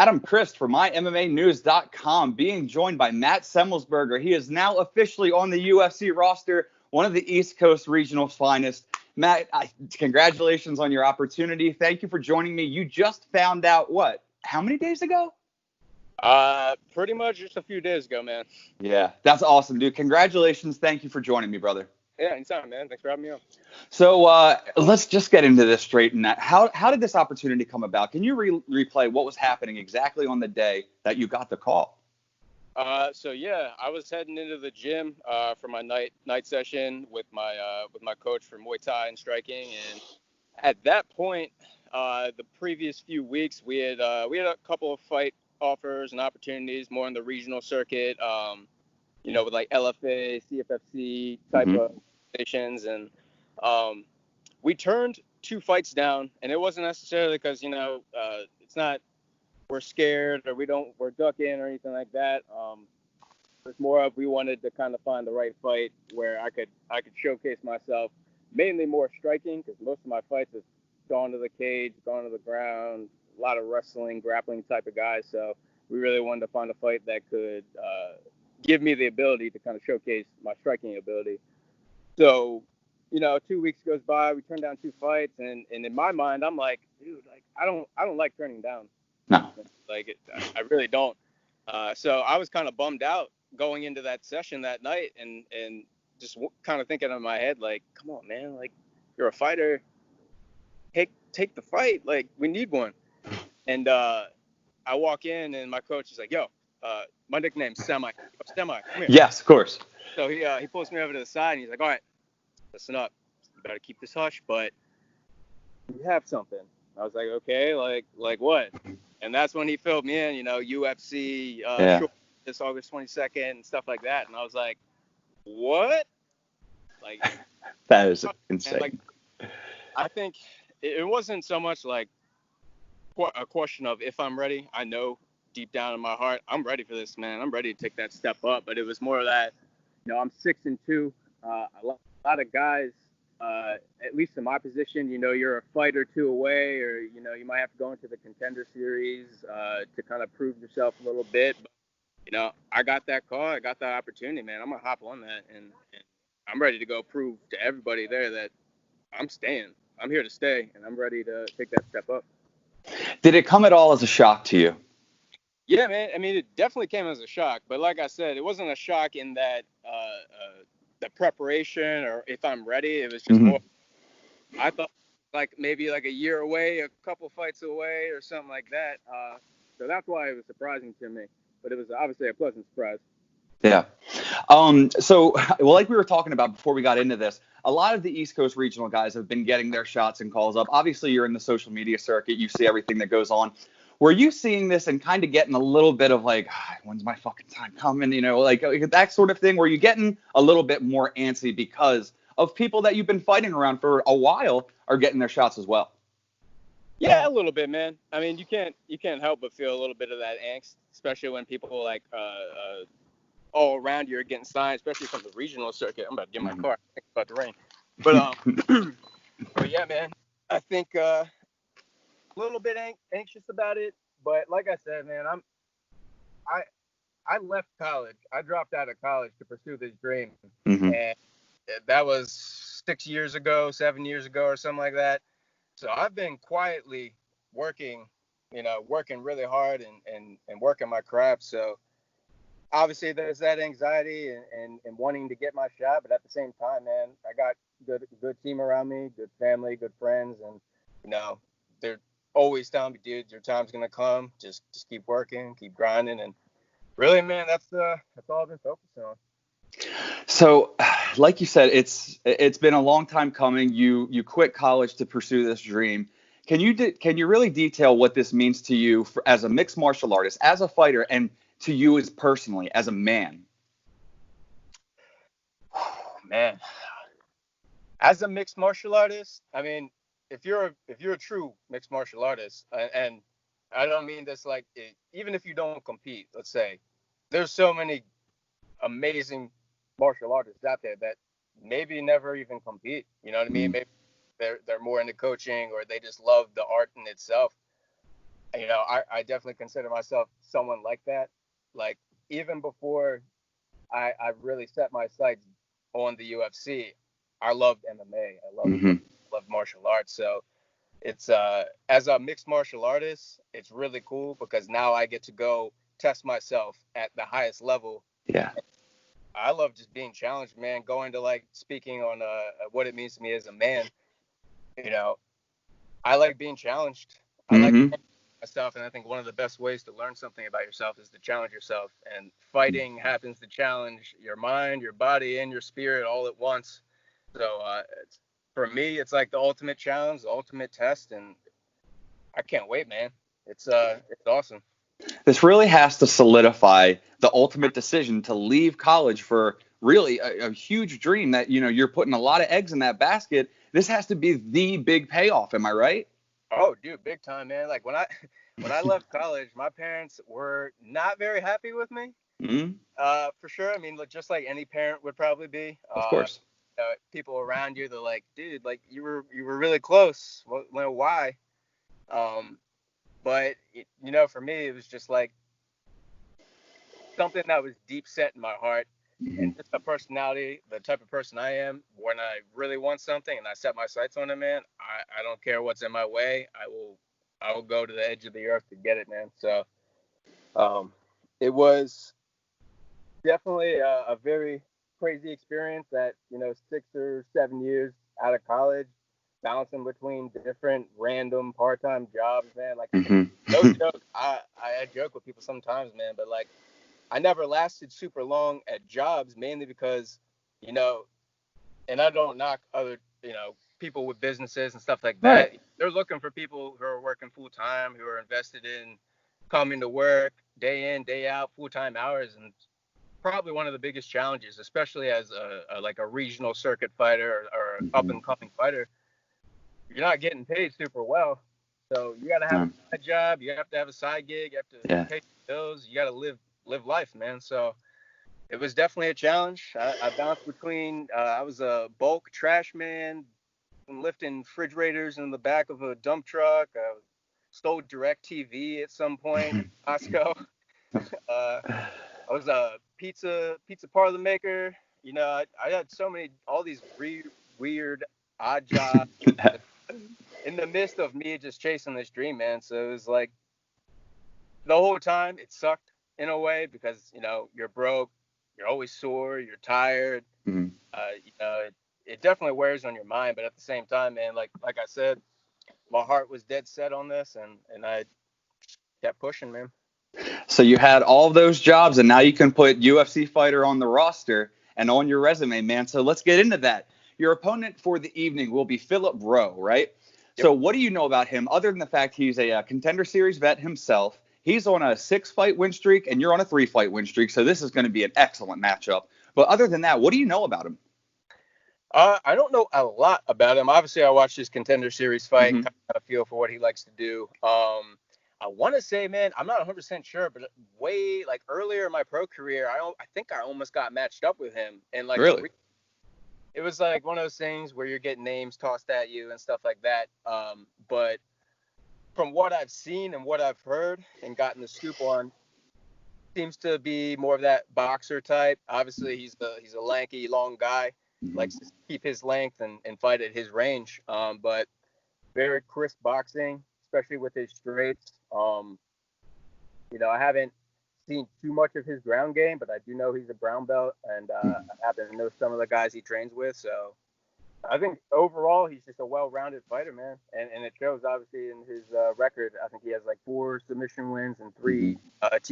Adam Christ for MyMMAnews.com, being joined by Matt Semelsberger. He is now officially on the UFC roster, one of the East Coast regional finest. Matt, congratulations on your opportunity. Thank you for joining me. You just found out how many days ago? Pretty much just a few days ago, man. Yeah, that's awesome, dude. Congratulations. Thank you for joining me, brother. Yeah, anytime, man. Thanks for having me on. So let's just get into this straight. And how did this opportunity come about? Can you replay what was happening exactly on the day that you got the call? So yeah, I was heading into the gym for my night session with my coach for Muay Thai and striking, and at that point, the previous few weeks we had a couple of fight offers and opportunities more in the regional circuit, with like LFA, CFFC type of stations, and we turned 2 fights down, and it wasn't necessarily because it's not we're scared or we're ducking or anything like that. It's more of we wanted to kind of find the right fight where I could showcase myself, mainly more striking, because most of my fights have gone to the cage, gone to the ground, a lot of wrestling, grappling type of guys. So we really wanted to find a fight that could give me the ability to kind of showcase my striking ability. So, 2 weeks goes by, we turn down 2 fights, and in my mind, I'm like, dude, like I don't like turning down. No. I really don't. So I was kind of bummed out going into that session that night, and just kind of thinking in my head, like, come on, man, like you're a fighter, take the fight, like we need one. And I walk in, and my coach is like, yo, my nickname's Semi, come here. Yes, of course. So he pulls me over to the side, and he's like, all right, listen up, you better keep this hush, but you have something. I was like, okay, like what? And that's when he filled me in, UFC this August 22nd and stuff like that. And I was like, what? Like, that is insane. Like, I think it wasn't so much like a question of if I'm ready. I know deep down in my heart, I'm ready for this, man. I'm ready to take that step up. But it was more of that, I'm 6-2. A lot of guys, at least in my position, you're a fight or 2 away, or, you might have to go into the contender series to kind of prove yourself a little bit. But, I got that call. I got that opportunity, man. I'm going to hop on that. And I'm ready to go prove to everybody there that I'm staying. I'm here to stay, and I'm ready to take that step up. Did it come at all as a shock to you? Yeah, man. I mean, it definitely came as a shock. But like I said, it wasn't a shock in that the preparation or if I'm ready. It was just more, I thought maybe a year away, a couple fights away or something like that. So that's why it was surprising to me. But it was obviously a pleasant surprise. Yeah. So, like we were talking about before we got into this, a lot of the East Coast regional guys have been getting their shots and calls up. Obviously, you're in the social media circuit. You see everything that goes on. Were you seeing this and kind of getting a little bit of like, when's my fucking time coming? Like that sort of thing? Were you getting a little bit more antsy because of people that you've been fighting around for a while are getting their shots as well? Yeah, a little bit, man. I mean, you can't help but feel a little bit of that angst, especially when people like all around you are getting signed, especially from the regional circuit. I'm about to get my car. It's about to rain. But but yeah, man, I think a little bit anxious about it. But like I said, man, I left college. I dropped out of college to pursue this dream, and that was 7 years ago or something like that. So I've been quietly working really hard and working my craft. So obviously there's that anxiety and wanting to get my shot, but at the same time, man, I got good team around me, good family, good friends, and they're always telling me, dude, your time's gonna come. Just keep working, keep grinding, and really, man, that's all I've been focusing on. So, like you said, it's been a long time coming. You quit college to pursue this dream. Can you really detail what this means to you as a mixed martial artist, as a fighter, and to you as personally as a man? Man, as a mixed martial artist, I mean, if you're a true mixed martial artist, and I don't mean this like even if you don't compete, let's say, there's so many amazing martial artists out there that maybe never even compete. You know what I mean? Maybe they're more into coaching, or they just love the art in itself. I definitely consider myself someone like that. Like, even before I really set my sights on the UFC, I loved MMA. Mm-hmm. Loved martial arts. So it's as a mixed martial artist, it's really cool because now I get to go test myself at the highest level. Yeah. I love just being challenged, man. Going to, like, speaking on what it means to me as a man. You know, I like being challenged. I like Mm-hmm. myself, and I think one of the best ways to learn something about yourself is to challenge yourself. And fighting happens to challenge your mind, your body, and your spirit all at once. So for me, it's like the ultimate challenge, the ultimate test, and I can't wait, man. It's awesome. This really has to solidify the ultimate decision to leave college for really a huge dream that, you're putting a lot of eggs in that basket. This has to be the big payoff. Am I right? Oh, dude, big time, man. Like, when I left college, my parents were not very happy with me. Mm-hmm. For sure. I mean, just like any parent would probably be. Of course. People around you, they're like, dude, like, you were really close. Well, why? Um, but for me, it was just like something that was deep set in my heart, Mm-hmm. and just the personality, the type of person I am. When I really want something and I set my sights on it, man, I don't care what's in my way. I will go to the edge of the earth to get it, man. So it was definitely a very crazy experience that 6 or 7 years out of college, bouncing between different random part-time jobs, man. Like, no Mm-hmm. joke, I joke with people sometimes, man, but like, I never lasted super long at jobs, mainly because, you know and I don't knock other people with businesses and stuff like Right. that. They're looking for people who are working full time, who are invested in coming to work day in, day out, full time hours. And probably one of the biggest challenges, especially as a regional circuit fighter, or up Mm-hmm. and coming fighter. You're not getting paid super well, so you got to have a side job. You have to have a side gig. You have to Yeah. pay bills. You got to live life, man. So it was definitely a challenge. I bounced between. I was a bulk trash man, lifting refrigerators in the back of a dump truck. I stole DirecTV at some point in Moscow. Uh, I was a pizza parlor maker. I had all these weird, odd jobs in the midst of me just chasing this dream, man. So it was like the whole time it sucked in a way because you're broke, you're always sore, you're tired. Mhm. It definitely wears on your mind, but at the same time, man, like I said, my heart was dead set on this, and I kept pushing, man. So you had all those jobs, and now you can put UFC fighter on the roster and on your resume, man. So let's get into that. Your opponent for the evening will be Philip Rowe, right? Yep. So what do you know about him other than the fact he's a contender series vet himself? He's on a 6-fight win streak, and you're on a 3-fight win streak. So this is going to be an excellent matchup. But other than that, what do you know about him? I don't know a lot about him. Obviously, I watched his contender series fight and Mm-hmm. kind of got a feel for what he likes to do. I want to say, man, I'm not 100% sure, but way like earlier in my pro career, I think I almost got matched up with him, and like Really? it was like one of those things where you're getting names tossed at you and stuff like that. But from what I've seen and what I've heard and gotten the scoop on, seems to be more of that boxer type. Obviously, he's a lanky, long guy, Mm-hmm. likes to keep his length and fight at his range. But very crisp boxing, especially with his straights. I haven't seen too much of his ground game, but I do know he's a brown belt, and I happen to know some of the guys he trains with. So I think overall he's just a well-rounded fighter, man, and it shows obviously in his record. I think he has like 4 submission wins and Mm-hmm. 3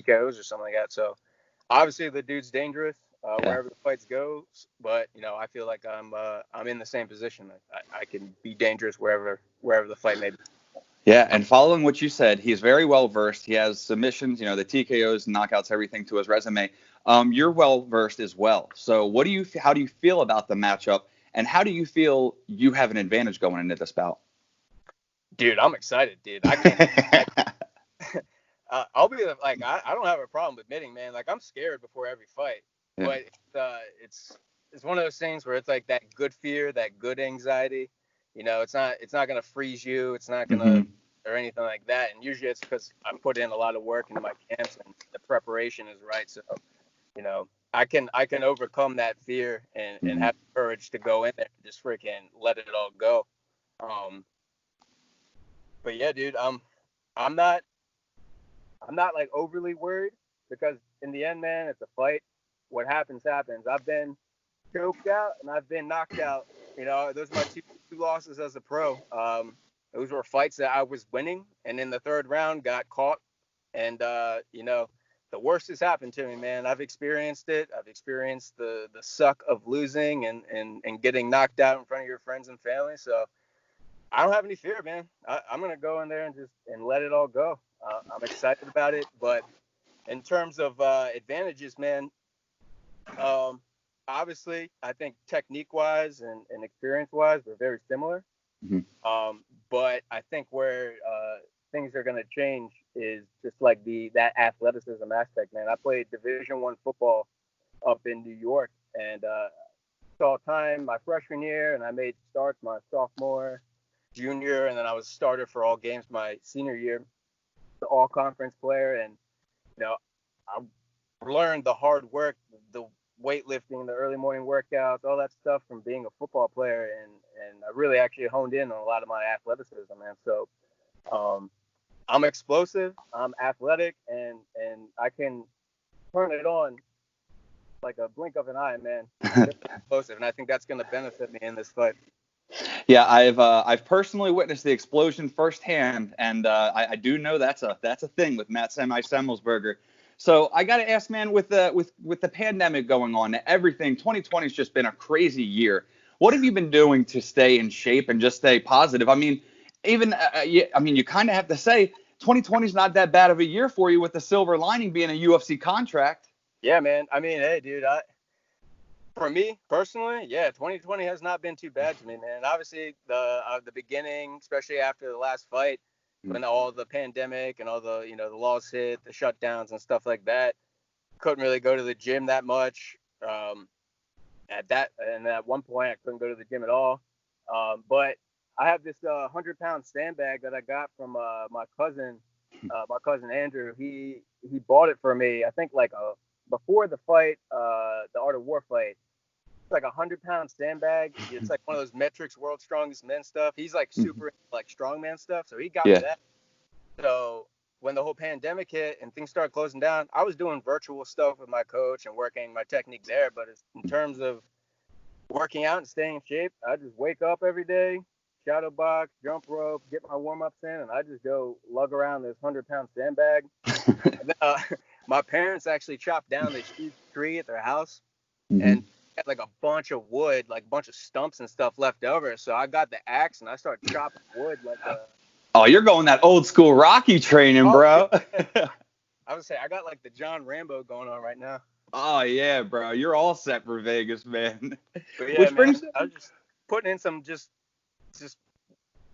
TKOs or something like that. So obviously the dude's dangerous Yeah. wherever the fights go. But I feel like I'm in the same position. I can be dangerous wherever the fight may be. Yeah, and following what you said, he's very well versed. He has submissions, the TKOs, knockouts, everything to his resume. You're well versed as well. So, how do you feel about the matchup, and how do you feel you have an advantage going into this bout? Dude, I'm excited, dude. I can't. Like, I'll be like, I don't have a problem admitting, man. Like, I'm scared before every fight, Yeah. but it's one of those things where it's like that good fear, that good anxiety. It's not gonna freeze you. It's not gonna Mm-hmm. or anything like that. And usually it's because I put in a lot of work into my camps and the preparation is right. So, you know, I can overcome that fear and have the courage to go in there and just freaking let it all go. But yeah, dude, I'm not like overly worried because in the end, man, it's a fight. What happens, happens. I've been choked out and I've been knocked out. You know, those are my two losses as a pro. Those were fights that I was winning, and in the third round got caught. And you know, the worst has happened to me, man. I've experienced it. I've experienced the suck of losing and getting knocked out in front of your friends and family. So I don't have any fear, man. I'm gonna go in there and let it all go. I'm excited about it, but in terms of advantages, man, obviously I think technique-wise and experience-wise we're very similar. But I think where things are gonna change is just like that athleticism aspect, man. I played Division I football up in New York, and saw time my freshman year, and I made starts my sophomore, junior, and then I was starter for all games my senior year, the all-conference player. And you know, I learned the hard work, the weightlifting, the early morning workouts, all that stuff from being a football player, and I really actually honed in on a lot of my athleticism, man. So I'm explosive, I'm athletic, and I can turn it on like a blink of an eye, man. I'm explosive, and I think that's going to benefit me in this fight. Yeah, I've personally witnessed the explosion firsthand, and I do know that's a thing with Matt Semelsberger. So I got to ask, man, with the pandemic going on, everything, 2020 has just been a crazy year. What have you been doing to stay in shape and just stay positive? I mean, even you kind of have to say 2020 is not that bad of a year for you, with the silver lining being a UFC contract. Yeah, man. I mean, hey, dude, for me personally, yeah, 2020 has not been too bad to me, man. Obviously, the beginning, especially after the last fight, when all the pandemic and all the the laws hit, the shutdowns and stuff like that, couldn't really go to the gym that much. At one point, I couldn't go to the gym at all. But I have this 100-pound sandbag that I got from my cousin Andrew. He bought it for me. I think before the fight, the Art of War fight. It's like a 100-pound sandbag. It's like one of those Metrics World's Strongest Men stuff. He's like super like strongman stuff, so he got me that. So when the whole pandemic hit and things started closing down, I was doing virtual stuff with my coach and working my technique there. But in terms of working out and staying in shape, I just wake up every day, shadow box, jump rope, get my warm-ups in, and I just go lug around this 100-pound sandbag. And then, my parents actually chopped down this huge tree at their house and had like a bunch of wood, like a bunch of stumps and stuff left over. So I got the axe and I started chopping wood like Oh, you're going that old school Rocky training, bro. Yeah. I would say I got like the John Rambo going on right now. Oh yeah, bro. You're all set for Vegas, man. But yeah, man, I was just putting in some just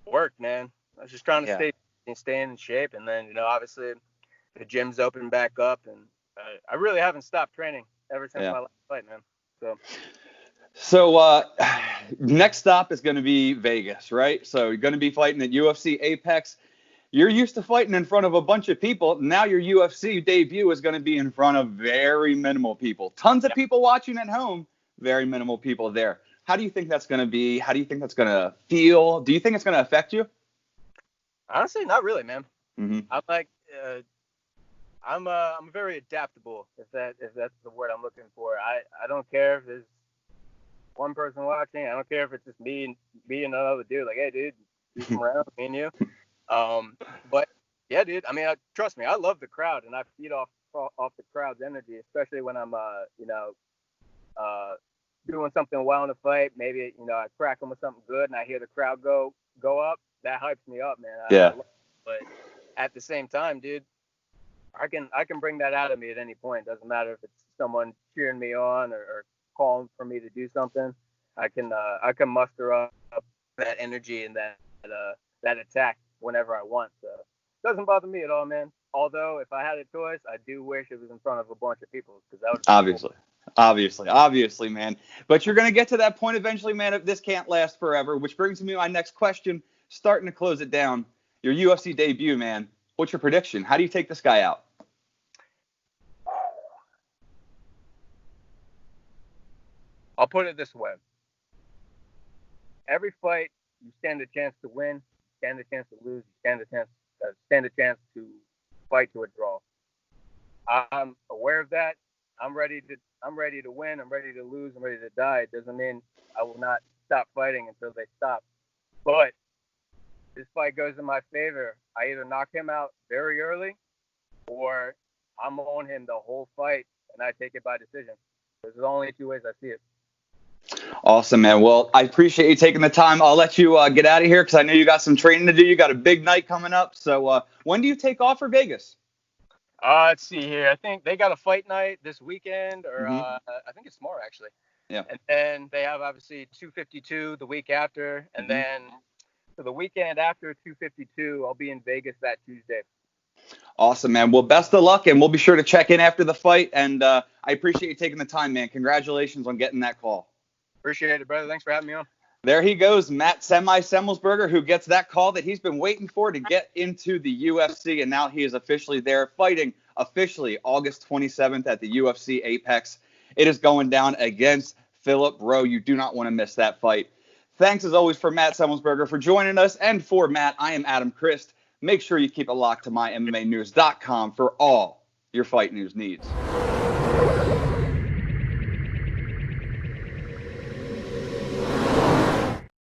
work, man. I was just trying to stay in shape, and then obviously the gym's open back up, and I really haven't stopped training ever since my last fight, man. So next stop is going to be Vegas, right? So you're going to be fighting at UFC Apex. You're used to fighting in front of a bunch of people. Now your UFC debut is going to be in front of very minimal people. Tons of people watching at home, very minimal people there. How do you think that's going to be? How do you think that's going to feel? Do you think it's going to affect you? Honestly, not really, man. I'm like, I'm very adaptable, if that's the word I'm looking for. I don't care if there's one person watching. I don't care if it's just me and another dude. Like, hey, dude, you come around, me and you. But yeah, dude. I mean, trust me, I love the crowd, and I feed off the crowd's energy, especially when I'm doing something well in the fight. Maybe I crack them with something good, and I hear the crowd go up. That hypes me up, man. But at the same time, dude, I can bring that out of me at any point. Doesn't matter if it's someone cheering me on or calling for me to do something. I can muster up that energy and that attack whenever I want. So it doesn't bother me at all, man. Although if I had a choice, I do wish it was in front of a bunch of people, because that would obviously, man. But you're gonna get to that point eventually, man. If this can't last forever, which brings me to my next question. Starting to close it down. your UFC debut, man. What's your prediction? How do you take this guy out? I'll put it this way. Every fight, you stand a chance to win, stand a chance to lose, stand a chance to fight to a draw. I'm aware of that. I'm ready to win. I'm ready to lose. I'm ready to die. It doesn't mean I will not stop fighting until they stop. But this fight goes in my favor. I either knock him out very early, or I'm on him the whole fight and I take it by decision. There's only two ways I see it. Awesome, man. Well, I appreciate you taking the time. I'll let you get out of here because I know you got some training to do. You got a big night coming up. So when do you take off for Vegas? Let's see here. I think they got a fight night this weekend, or I think it's tomorrow, actually. Yeah. And then they have, obviously, 252 the week after. And then for the weekend after 252, I'll be in Vegas that Tuesday. Awesome, man. Well, best of luck, and we'll be sure to check in after the fight. And I appreciate you taking the time, man. Congratulations on getting that call. Appreciate it, brother. Thanks for having me on. There he goes, Matt Semelsberger, who gets that call that he's been waiting for to get into the UFC, and now he is officially there, fighting officially August 27th at the UFC Apex. It is going down against Philip Rowe. You do not want to miss that fight. Thanks, as always, for Matt Semelsberger for joining us, and for Matt, I am Adam Christ. Make sure you keep it locked to MyMMAnews.com for all your fight news needs.